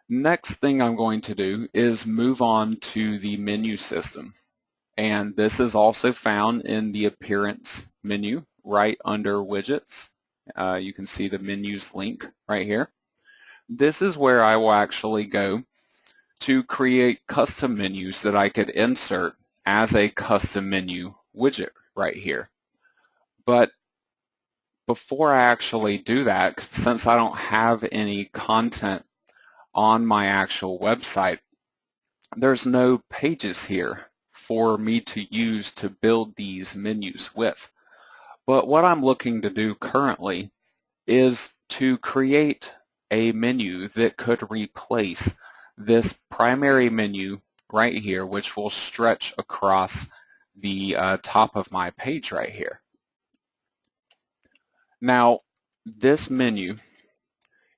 Next thing I'm going to do is move on to the menu system. And this is also found in the Appearance menu right under Widgets. You can see the menus link right here. This is where I will actually go to create custom menus that I could insert as a custom menu widget right here. But before I actually do that, since I don't have any content on my actual website, there's no pages here for me to use to build these menus with. But what I'm looking to do currently is to create a menu that could replace this primary menu right here, which will stretch across the top of my page right here. Now, this menu,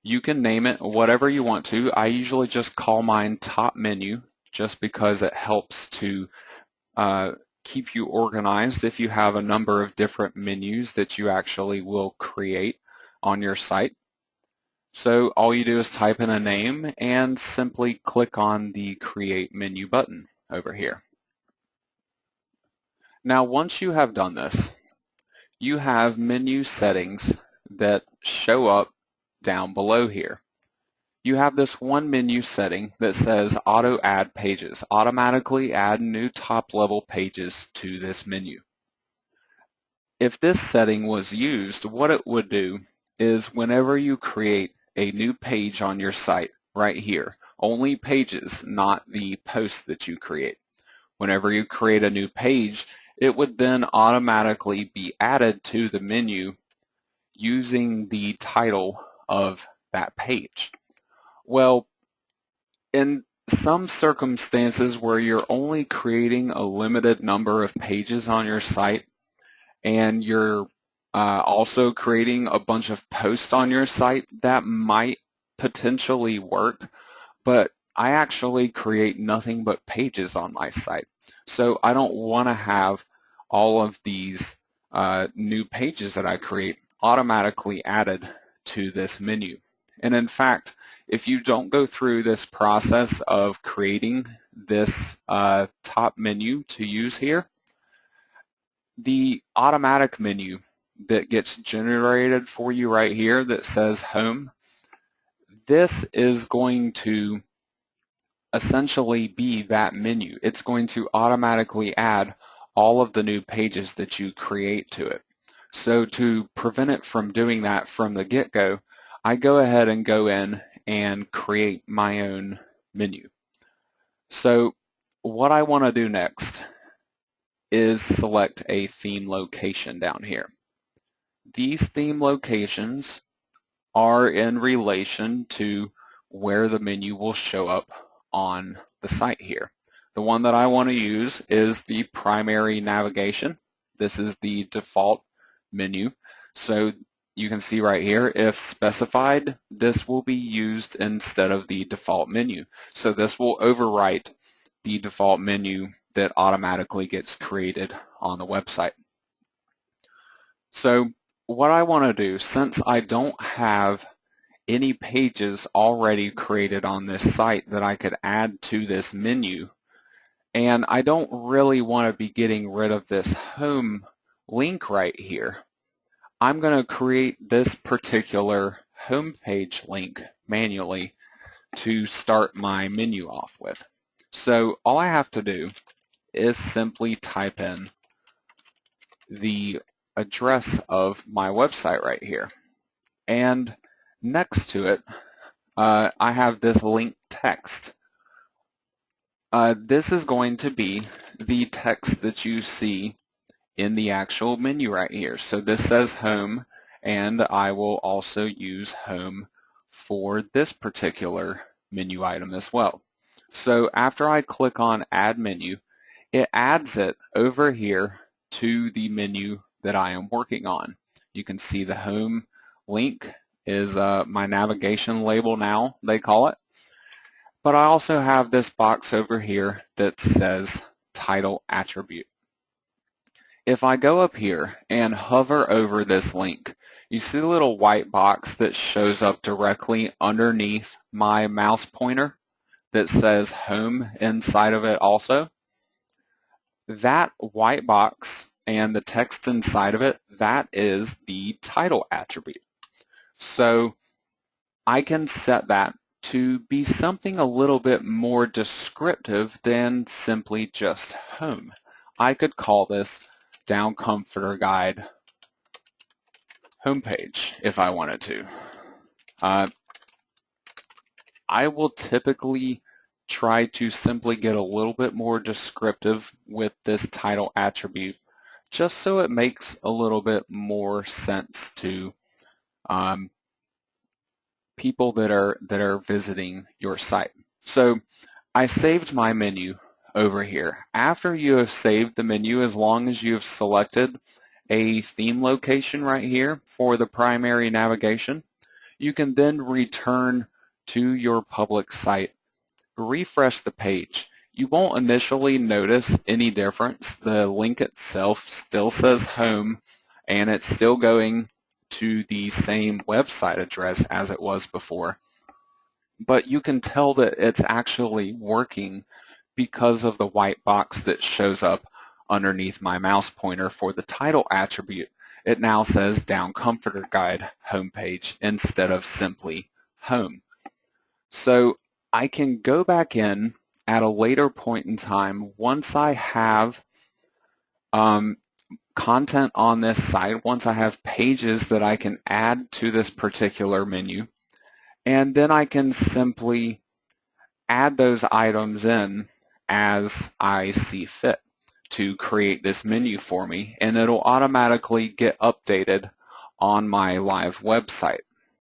you can name it whatever you want to. I usually just call mine top menu just because it helps to keep you organized if you have a number of different menus that you actually will create on your site. So all you do is type in a name and simply click on the Create Menu button over here. Now once you have done this, you have menu settings that show up down below here. You have this one menu setting that says Auto Add Pages, automatically add new top-level pages to this menu. If this setting was used, what it would do is whenever you create a new page on your site right here, only pages, not the posts that you create. Whenever you create a new page, it would then automatically be added to the menu using the title of that page. Well, in some circumstances where you're only creating a limited number of pages on your site and you're also creating a bunch of posts on your site, that might potentially work, but I actually create nothing but pages on my site. So I don't want to have all of these new pages that I create automatically added to this menu. And in fact, if you don't go through this process of creating this top menu to use here, the automatic menu that gets generated for you right here that says Home, this is going to essentially be that menu. It's going to automatically add all of the new pages that you create to it. So to prevent it from doing that from the get-go, I go ahead and go in and create my own menu. So what I want to do next is select a theme location down here. These theme locations are in relation to where the menu will show up on the site here. The one that I want to use is the primary navigation. This is the default menu. So you can see right here, if specified, this will be used instead of the default menu. So this will overwrite the default menu that automatically gets created on the website. So what I want to do, since I don't have any pages already created on this site that I could add to this menu, and I don't really want to be getting rid of this home link right here, I'm going to create this particular home page link manually to start my menu off with. So all I have to do is simply type in the address of my website right here. And next to it, I have this link text. This is going to be the text that you see in the actual menu right here. So this says Home, and I will also use Home for this particular menu item as well. So after I click on Add Menu, it adds it over here to the menu that I am working on. You can see the Home link is my navigation label now, they call it. But I also have this box over here that says Title Attribute. If I go up here and hover over this link, You see the little white box that shows up directly underneath my mouse pointer that says Home inside of it also? That white box and the text inside of it, that is the title attribute. So I can set that to be something a little bit more descriptive than simply just home. I could call this Down Comforter Guide homepage if I wanted to. I will typically try to simply get a little bit more descriptive with this title attribute just so it makes a little bit more sense to people that are visiting your site. So I saved my menu over here. After you have saved the menu, as long as you've selected a theme location right here for the primary navigation, you can then return to your public site, refresh the page. You won't initially notice any difference. The link itself still says home, and it's still going to the same website address as it was before. But you can tell that it's actually working because of the white box that shows up underneath my mouse pointer for the title attribute. It now says Down Comforter Guide homepage instead of simply home. So I can go back in at a later point in time once I have content on this site, once I have pages that I can add to this particular menu, and then I can simply add those items in as I see fit to create this menu for me, and it'll automatically get updated on my live website.